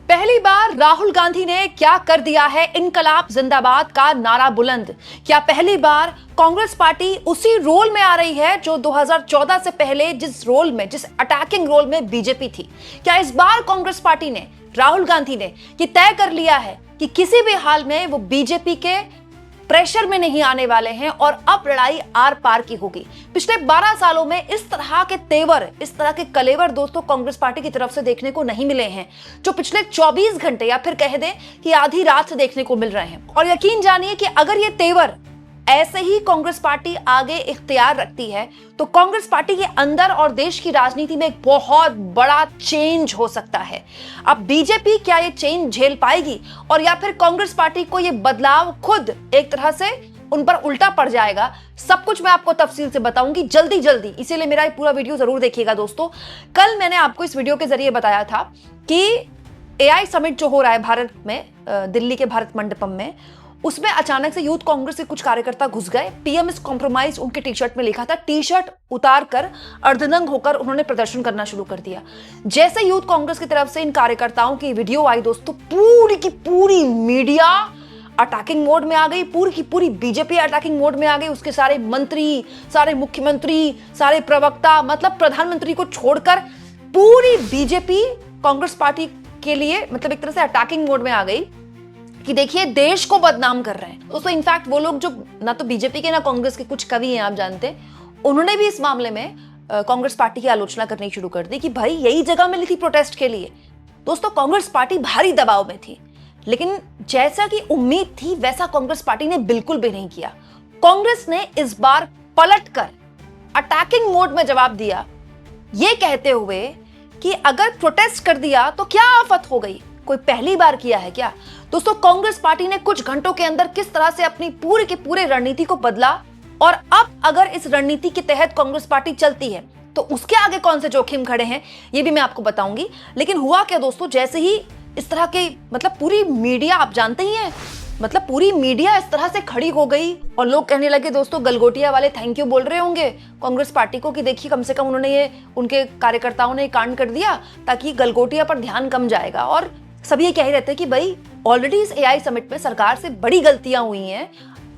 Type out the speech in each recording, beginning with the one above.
पहली बार राहुल गांधी ने क्या कर दिया है इनकलाब जिंदाबाद का नारा बुलंद। क्या पहली बार कांग्रेस पार्टी उसी रोल में आ रही है जो 2014 से पहले जिस अटैकिंग रोल में बीजेपी थी? क्या इस बार कांग्रेस पार्टी ने, राहुल गांधी ने ये तय कर लिया है कि किसी भी हाल में वो बीजेपी के प्रेशर में नहीं आने वाले हैं और अब लड़ाई आर पार की होगी? पिछले 12 सालों में इस तरह के तेवर, इस तरह के कलेवर दोस्तों कांग्रेस पार्टी की तरफ से देखने को नहीं मिले हैं, जो पिछले 24 घंटे या फिर कह दें कि आधी रात से देखने को मिल रहे हैं। और यकीन जानिए कि अगर ये तेवर ऐसे ही कांग्रेस पार्टी आगे इख्तियार रखती है तो कांग्रेस पार्टी के अंदर और देश की राजनीति में एक बहुत बड़ा चेंज हो सकता है। अब बीजेपी क्या ये चेंज झेल पाएगी और या फिर कांग्रेस पार्टी को ये बदलाव खुद एक तरह से उन पर उल्टा पड़ जाएगा? सब कुछ मैं आपको तफसील से बताऊंगी जल्दी, इसीलिए मेरा ये पूरा वीडियो जरूर देखिएगा दोस्तों। कल मैंने आपको इस वीडियो के जरिए बताया था कि एआई समिट जो हो रहा है भारत में, दिल्ली के भारत मंडपम में, उसमें अचानक से यूथ कांग्रेस के कुछ कार्यकर्ता घुस गए। पीएम इज कॉम्प्रोमाइज उनके टी शर्ट में लिखा था। टी शर्ट उतार कर अर्धनंग होकर उन्होंने प्रदर्शन करना शुरू कर दिया। जैसे यूथ कांग्रेस की तरफ से इन कार्यकर्ताओं की वीडियो आई दोस्तों, पूरी की पूरी मीडिया अटैकिंग मोड में आ गई, पूरी की पूरी बीजेपी अटैकिंग मोड में आ गई। उसके सारे मंत्री, सारे मुख्यमंत्री, सारे प्रवक्ता, मतलब प्रधानमंत्री को छोड़कर पूरी बीजेपी कांग्रेस पार्टी के लिए मतलब एक तरह से अटैकिंग मोड में आ गई कि देखिए देश को बदनाम कर रहे हैं दोस्तों। इनफैक्ट वो लोग जो ना तो बीजेपी के ना कांग्रेस के कुछ कवि हैं, आप जानते हैं, उन्होंने भी इस मामले में कांग्रेस पार्टी की आलोचना करनी शुरू कर दी कि भाई यही जगह मिली थी प्रोटेस्ट के लिए। दोस्तों कांग्रेस पार्टी भारी दबाव में थी, लेकिन जैसा कि उम्मीद थी वैसा कांग्रेस पार्टी ने बिल्कुल भी नहीं किया। कांग्रेस ने इस बार पलटकर अटैकिंग मोड में जवाब दिया, ये कहते हुए कि अगर प्रोटेस्ट कर दिया तो क्या आफत हो गई, कोई पहली बार किया है क्या? दोस्तों कांग्रेस पार्टी ने कुछ घंटों के अंदर किस तरह से अपनी पूरी की पूरी रणनीति को बदला और अब अगर इस रणनीति के तहत कांग्रेस पार्टी चलती है तो उसके आगे कौन से जोखिम खड़े हैं ये भी मैं आपको बताऊंगी। लेकिन हुआ क्या दोस्तों, जैसे ही इस तरह के मतलब पूरी मीडिया, आप जानते ही हैं, मतलब पूरी मीडिया इस तरह से खड़ी हो गई और लोग कहने लगे दोस्तों, गलगोटिया वाले थैंक यू बोल रहे होंगे कांग्रेस पार्टी को कि देखिए कम से कम उन्होंने ये, उनके कार्यकर्ताओं ने कांड कर दिया ताकि गलगोटिया पर ध्यान कम जाएगा। और सभी ये कह रहे थे कि भाई ऑलरेडी इस एआई समिट में सरकार से बड़ी गलतियां हुई हैं,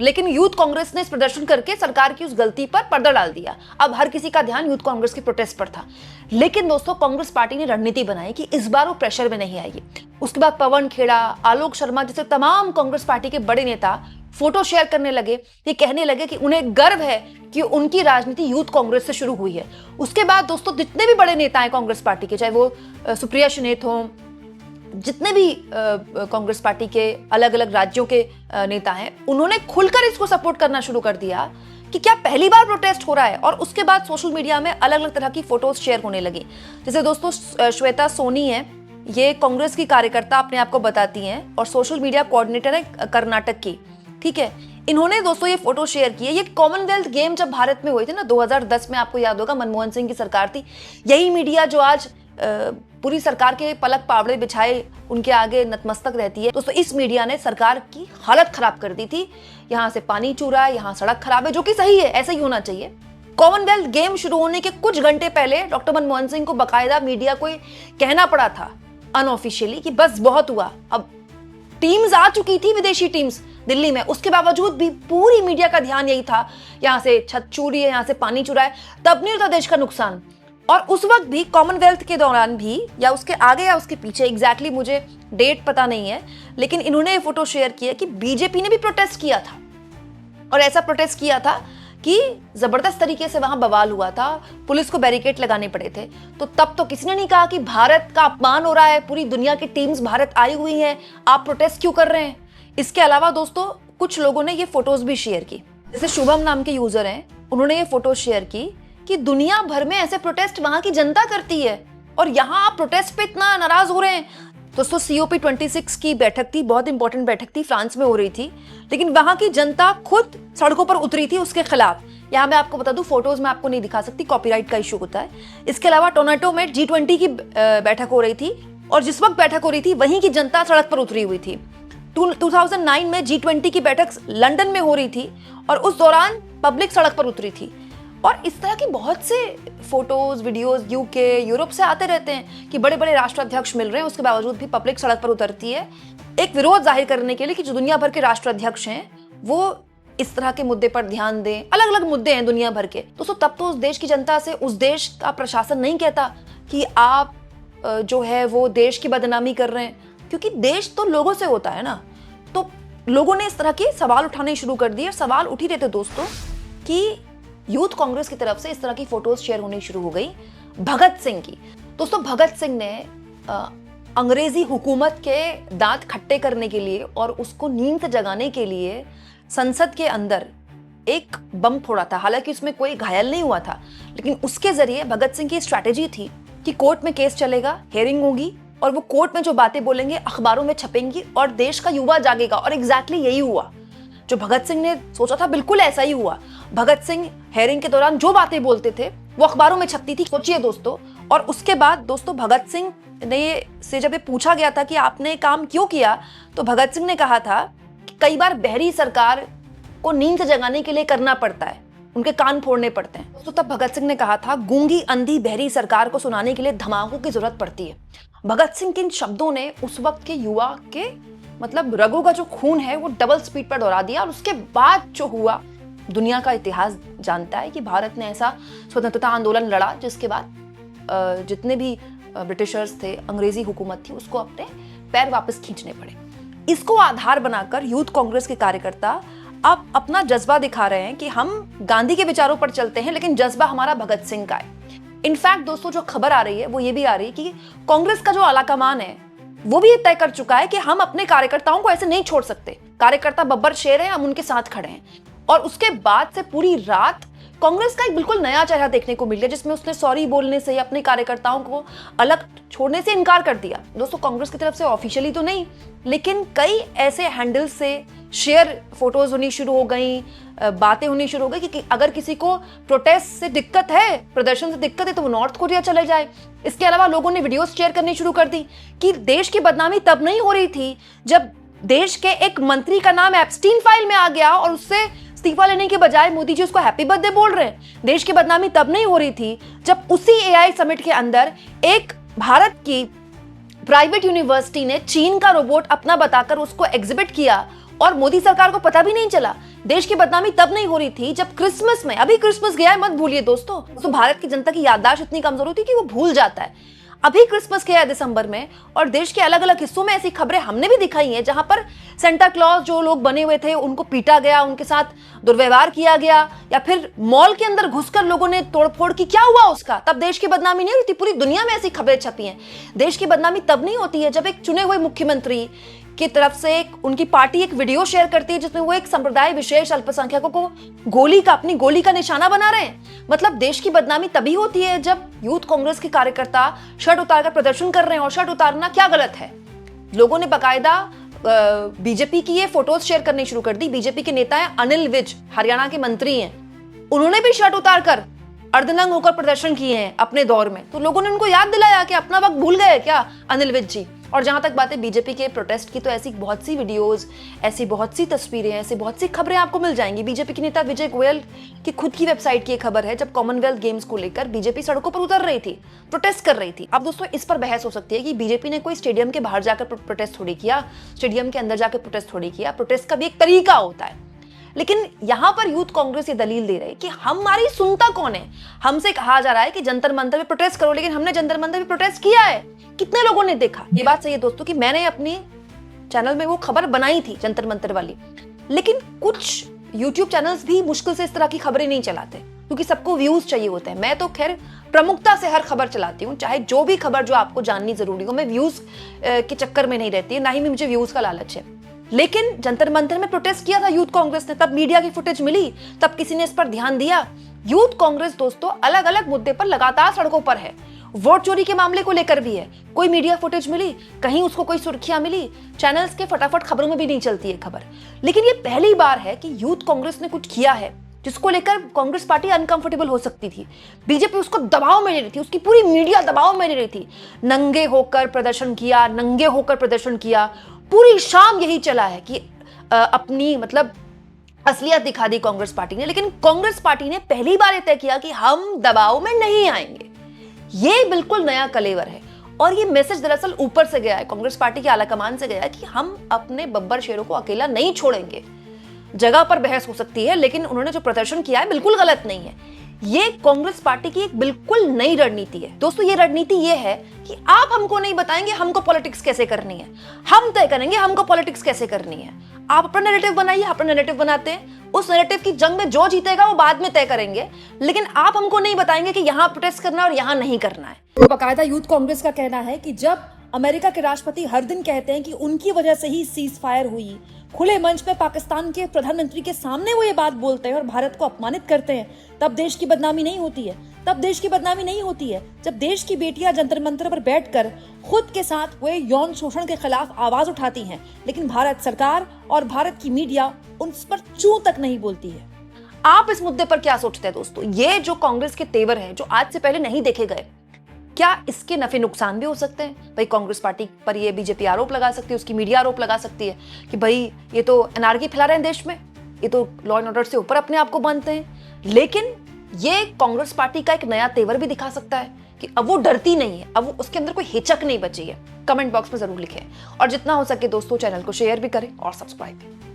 लेकिन यूथ कांग्रेस ने इस प्रदर्शन करके सरकार की उस गलती पर पर्दा डाल दिया। अब हर किसी का ध्यान यूथ कांग्रेस के प्रोटेस्ट पर था। लेकिन दोस्तों कांग्रेस पार्टी ने रणनीति बनाई कि इस बार वो प्रेशर में नहीं आएगी। उसके बाद पवन खेड़ा, आलोक शर्मा जैसे तमाम कांग्रेस पार्टी के बड़े नेता फोटो शेयर करने लगे, ये कहने लगे कि उन्हें गर्व है कि उनकी राजनीति यूथ कांग्रेस से शुरू हुई है। उसके बाद दोस्तों जितने भी बड़े नेता हैं कांग्रेस पार्टी के, चाहे वो सुप्रिया सुनेत हों, जितने भी कांग्रेस पार्टी के अलग अलग राज्यों के नेता हैं, उन्होंने खुलकर इसको सपोर्ट करना शुरू कर दिया कि क्या पहली बार प्रोटेस्ट हो रहा है। और उसके बाद सोशल मीडिया में अलग अलग तरह की फोटोज शेयर होने लगी। जैसे दोस्तों श्वेता सोनी है, ये कांग्रेस की कार्यकर्ता अपने आप को बताती हैं और सोशल मीडिया कोऑर्डिनेटर है कर्नाटक की, ठीक है। इन्होंने दोस्तों ये फोटो शेयर की है। ये कॉमनवेल्थ गेम जब भारत में हुए थे ना 2010 में, आपको याद होगा मनमोहन सिंह की सरकार थी, यही मीडिया जो आज पूरी सरकार के पलक पावड़े बिछाए उनके आगे नतमस्तक रहती है। दोस्तों इस मीडिया ने सरकार की हालत खराब कर दी थी। यहाँ से पानी चू रहा है, यहाँ सड़क खराब है, जो कि सही है, ऐसा ही होना चाहिए। कॉमनवेल्थ गेम शुरू होने के कुछ घंटे पहले डॉक्टर मनमोहन सिंह को बकायदा मीडिया को कहना पड़ा था अनऑफिशियली कि बस बहुत हुआ। अब टीम्स आ चुकी थी, विदेशी टीम्स दिल्ली में, उसके बावजूद भी पूरी मीडिया का ध्यान यही था, यहाँ से छत चू रही है, यहाँ से पानी चू रहा है, तब नहीं होता देश का नुकसान। और उस वक्त भी कॉमनवेल्थ के दौरान भी, या उसके आगे या उसके पीछे, एग्जैक्टली मुझे डेट पता नहीं है, लेकिन इन्होंने ये फोटो शेयर किया कि बीजेपी ने भी प्रोटेस्ट किया था और ऐसा प्रोटेस्ट किया था कि जबरदस्त तरीके से वहां बवाल हुआ था, पुलिस को बैरिकेड लगाने पड़े थे। तो तब तो किसी ने नहीं कहा कि भारत का अपमान हो रहा है, पूरी दुनिया की टीम्स भारत आई हुई हैं, आप प्रोटेस्ट क्यों कर रहे हैं। इसके अलावा दोस्तों कुछ लोगों ने ये फोटोज भी शेयर की, जैसे शुभम नाम के यूजर हैं, उन्होंने ये फोटो शेयर की कि दुनिया भर में ऐसे प्रोटेस्ट वहां की जनता करती है और यहाँ आप प्रोटेस्ट पे इतना नाराज हो रहे हैं। दोस्तों COP26 की बैठक थी, बहुत इंपॉर्टेंट बैठक थी, फ्रांस में हो रही थी, लेकिन वहां की जनता खुद सड़कों पर उतरी थी उसके खिलाफ। यहाँ मैं आपको बता दूं, फोटोज में आपको नहीं दिखा सकती, कॉपीराइट का इशू होता है। इसके अलावा टोरंटो में G20 की बैठक हो रही थी और जिस वक्त बैठक हो रही थी वहीं की जनता सड़क पर उतरी हुई थी। 2009 में G20 की बैठक लंदन में हो रही थी और उस दौरान पब्लिक सड़क पर उतरी थी। और इस तरह की बहुत से फोटोज वीडियोस यूके यूरोप से आते रहते हैं कि बड़े बड़े राष्ट्राध्यक्ष मिल रहे हैं, उसके बावजूद भी पब्लिक सड़क पर उतरती है एक विरोध जाहिर करने के लिए कि जो दुनिया भर के राष्ट्राध्यक्ष हैं वो इस तरह के मुद्दे पर ध्यान दें। अलग अलग मुद्दे हैं दुनिया भर के। दोस्तों तब तो उस देश की जनता से उस देश का प्रशासन नहीं कहता कि आप जो है वो देश की बदनामी कर रहे हैं, क्योंकि देश तो लोगों से होता है ना। तो लोगों ने इस तरह के सवाल उठाने शुरू कर दिए। सवाल उठ ही रहे थे दोस्तों कि यूथ कांग्रेस की तरफ से इस तरह की फोटोज शेयर होनी शुरू हो गई भगत सिंह की। दोस्तों भगत सिंह ने अंग्रेजी हुकूमत के दांत खट्टे करने के लिए और उसको नींद से जगाने के लिए संसद के अंदर एक बम फोड़ा था। हालांकि उसमें कोई घायल नहीं हुआ था, लेकिन उसके जरिए भगत सिंह की स्ट्रैटेजी थी कि कोर्ट में केस चलेगा, हियरिंग होगी और वो कोर्ट में जो बातें बोलेंगे अखबारों में छपेंगी और देश का युवा जागेगा। और एग्जैक्टली यही हुआ। जो भगत सिंह ने सोचा था बिल्कुल ऐसा ही हुआ। भगत सिंह हियरिंग के दौरान जो बातें बोलते थे वो अखबारों में छपती थी, सोचिए दोस्तों। और उसके बाद दोस्तों भगत सिंह ने से जब ये पूछा गया था कि आपने काम क्यों किया, तो भगत सिंह ने कहा था कि कई बार बहरी सरकार को नींद से जगाने के लिए करना पड़ता है, उनके कान फोड़ने पड़ते हैं। तो तब भगत सिंह ने कहा था गूंगी अंधी बहरी सरकार को सुनाने के लिए धमाकों की जरूरत पड़ती है। भगत सिंह के इन शब्दों ने उस वक्त के युवा के मतलब रगों का जो खून है वो डबल स्पीड पर दौड़ा दिया। और उसके बाद जो हुआ, दुनिया का इतिहास जानता है कि भारत ने ऐसा स्वतंत्रता आंदोलन लड़ा जिसके बाद जितने भी ब्रिटिशर्स थे, अंग्रेजी हुकूमत थी, उसको अपने पैर वापस खींचने पड़े। इसको आधार बनाकर यूथ कांग्रेस के कार्यकर्ता अब अपना जज्बा दिखा रहे हैं कि हम गांधी के विचारों पर चलते हैं, लेकिन जज्बा हमारा भगत सिंह का है। इनफैक्ट दोस्तों जो खबर आ रही है वो ये भी आ रही है कि कांग्रेस का जो आलाकमान है वो भी तय कर चुका है कि हम अपने कार्यकर्ताओं को ऐसे नहीं छोड़ सकते। कार्यकर्ता बब्बर शेर हैं, हम उनके साथ खड़े हैं। और उसके बाद से पूरी रात कांग्रेस का एक बिल्कुल नया चेहरा देखने को मिल गया, जिसमें उसने सॉरी बोलने से, अपने कार्यकर्ताओं को अलग छोड़ने से इनकार कर दिया। दोस्तों कांग्रेस की तरफ से ऑफिशियली तो नहीं, लेकिन कई ऐसे हैंडल से शेयर फोटोज होनी शुरू हो गई, बातें होनी शुरू हो गई कि अगर किसी को प्रोटेस्ट से दिक्कत है, प्रदर्शन से दिक्कत है, तो वो नॉर्थ कोरिया चले जाए। इसके अलावा लोगों ने वीडियोस शेयर करनी शुरू कर दी कि देश की बदनामी तब नहीं हो रही थी जब देश के एक मंत्री का नाम एप्स्टीन फाइल में आ गया और उससे इस्तीफा लेने के बजाय मोदी जी उसको हैप्पी बर्थडे बोल रहे हैं। देश की बदनामी तब नहीं हो रही थी जब उसी एआई समिट के अंदर एक भारत की प्राइवेट यूनिवर्सिटी ने चीन का रोबोट अपना बताकर उसको एग्जिबिट किया और मोदी सरकार को पता भी नहीं चला। देश की बदनामी तब नहीं हो रही थी जब क्रिसमस में, अभी क्रिसमस गया है मत भूलिए दोस्तों, तो भारत की जनता की याददाश्त इतनी कमजोर होती है कि वो भूल जाता है। अभी क्रिसमस गया है दिसंबर में और देश के अलग अलग हिस्सों में ऐसी खबरें हमने भी दिखाई हैं जहां पर सेंटा क्लॉज जो लोग बने हुए थे उनको पीटा गया, उनके साथ दुर्व्यवहार किया गया, या फिर मॉल के अंदर घुसकर लोगों ने तोड़फोड़ की। क्या हुआ उसका? तब देश की बदनामी नहीं होती। पूरी दुनिया में ऐसी खबरें छपी हैं। देश की बदनामी तब नहीं होती है जब एक चुने हुए मुख्यमंत्री की तरफ से उनकी पार्टी एक वीडियो शेयर करती है जिसमें वो एक संप्रदाय विशेष अल्पसंख्यकों को अपनी गोली का निशाना बना रहे हैं। मतलब देश की बदनामी तभी होती है जब यूथ कांग्रेस के कार्यकर्ता शर्ट उतारकर प्रदर्शन कर रहे हैं। और शर्ट उतारना क्या गलत है? लोगों ने बकायदा बीजेपी की ये फोटोज शेयर करनी शुरू कर दी। बीजेपी के नेता है अनिल विज, हरियाणा के मंत्री हैं, उन्होंने भी शर्ट उतारकर अर्धनंग होकर प्रदर्शन किए हैं अपने दौर में। तो लोगों ने उनको याद दिलाया कि अपना वक्त भूल गए क्या अनिल विज जी। और जहां तक बात है बीजेपी के प्रोटेस्ट की, तो ऐसी बहुत सी वीडियोस, ऐसी बहुत सी तस्वीरें, ऐसी बहुत सी खबरें आपको मिल जाएंगी। बीजेपी के नेता विजय गोयल की खुद की वेबसाइट की एक खबर है जब कॉमनवेल्थ गेम्स को लेकर बीजेपी सड़कों पर उतर रही थी, प्रोटेस्ट कर रही थी। अब दोस्तों इस पर बहस हो सकती है कि बीजेपी ने कोई स्टेडियम के बाहर जाकर प्रोटेस्ट थोड़ी किया, स्टेडियम के अंदर जाकर प्रोटेस्ट थोड़ी किया। प्रोटेस्ट का भी एक तरीका होता है। लेकिन यहां पर यूथ कांग्रेस ये दलील दे रहे हैं कि हमारी सुनता कौन है। हमसे कहा जा रहा है कि जंतर मंतर में प्रोटेस्ट करो, लेकिन हमने जंतर मंतर में प्रोटेस्ट किया है, कितने लोगों ने देखा? ये बात सही है दोस्तों कि मैंने अपनी चैनल में वो खबर बनाई थी जंतर मंतर वाली, लेकिन कुछ यूट्यूब चैनल्स भी मुश्किल से इस तरह की खबरें नहीं चलाते क्योंकि सबको व्यूज चाहिए होते हैं। मैं तो खैर प्रमुखता से हर खबर चलाती हूँ, चाहे जो भी खबर जो आपको जाननी जरूरी हो। मैं व्यूज के चक्कर में नहीं रहती है, ना ही मुझे व्यूज का लालच है। लेकिन जंतर मंतर में प्रोटेस्ट किया था यूथ कांग्रेस ने, तब मीडिया की फुटेज मिली, तब किसी ने इस पर ध्यान दिया। यूथ कांग्रेस दोस्तों अलग अलग मुद्दे पर लगातार सड़कों पर है। वोट चोरी के मामले को लेकर भी है, कोई मीडिया फुटेज मिली, कहीं उसको कोई सुर्खियां मिली, चैनल्स के फटाफट खबरों में भी नहीं चलती है खबर। लेकिन ये पहली बार है कि यूथ कांग्रेस ने कुछ किया है जिसको लेकर कांग्रेस पार्टी अनकंफर्टेबल हो सकती थी। बीजेपी उसको दबाव में ले रही थी, उसकी पूरी मीडिया दबाव में ले रही थी। नंगे होकर प्रदर्शन किया, नंगे होकर प्रदर्शन किया, पूरी शाम यही चला है कि अपनी मतलब असलियत दिखा दी कांग्रेस पार्टी ने। लेकिन कांग्रेस पार्टी ने पहली बार तय किया कि हम दबाव में नहीं आएंगे। ये बिल्कुल नया कलेवर है और ये मैसेज दरअसल ऊपर से गया है, कांग्रेस पार्टी की आलाकमान से गया है कि हम अपने बब्बर शेरों को अकेला नहीं छोड़ेंगे। जगह पर बहस हो सकती है, लेकिन उन्होंने जो प्रदर्शन किया है बिल्कुल गलत नहीं है। ये कांग्रेस पार्टी की एक बिल्कुल नई रणनीति है। दोस्तों, ये रणनीति ये है कि आप हमको नहीं बताएंगे हमको पॉलिटिक्स कैसे करनी है, हम तय करेंगे हमको पॉलिटिक्स कैसे करनी है। आप अपना नैरेटिव बनाइए, अपना नैरेटिव बनाते हैं, उस नैरेटिव की जंग में जो जीतेगा वो बाद में तय करेंगे, लेकिन आप हमको नहीं बताएंगे कि यहां प्रोटेस्ट करना है और यहां नहीं करना है। तो बाकायदा यूथ कांग्रेस का कहना है कि जब अमेरिका के राष्ट्रपति हर दिन कहते हैं कि उनकी वजह से ही सीज फायर हुई, खुले मंच पे पाकिस्तान के प्रधानमंत्री के सामने वो ये बात बोलते हैं और भारत को अपमानित करते हैं, तब देश की बदनामी नहीं होती है। तब देश की बदनामी नहीं होती है जब देश की बेटियां जंतर मंतर पर बैठकर खुद के साथ वे यौन शोषण के खिलाफ आवाज उठाती हैं, लेकिन भारत सरकार और भारत की मीडिया उन पर चूं तक नहीं बोलती है। आप इस मुद्दे पर क्या सोचते हैं दोस्तों? ये जो कांग्रेस के तेवर हैं, जो आज से पहले नहीं देखे गए, क्या इसके नफे नुकसान भी हो सकते हैं? भाई कांग्रेस पार्टी पर ये बीजेपी आरोप लगा सकती है, उसकी मीडिया आरोप लगा सकती है कि भाई ये तो एनार्की फैला रहे हैं देश में, ये तो लॉ एंड ऑर्डर से ऊपर अपने आप को मानते हैं। लेकिन ये कांग्रेस पार्टी का एक नया तेवर भी दिखा सकता है कि अब वो डरती नहीं है, अब वो उसके अंदर कोई हिचक नहीं बची है। कमेंट बॉक्स में जरूर लिखें और जितना हो सके दोस्तों चैनल को शेयर भी करें और सब्सक्राइब भी।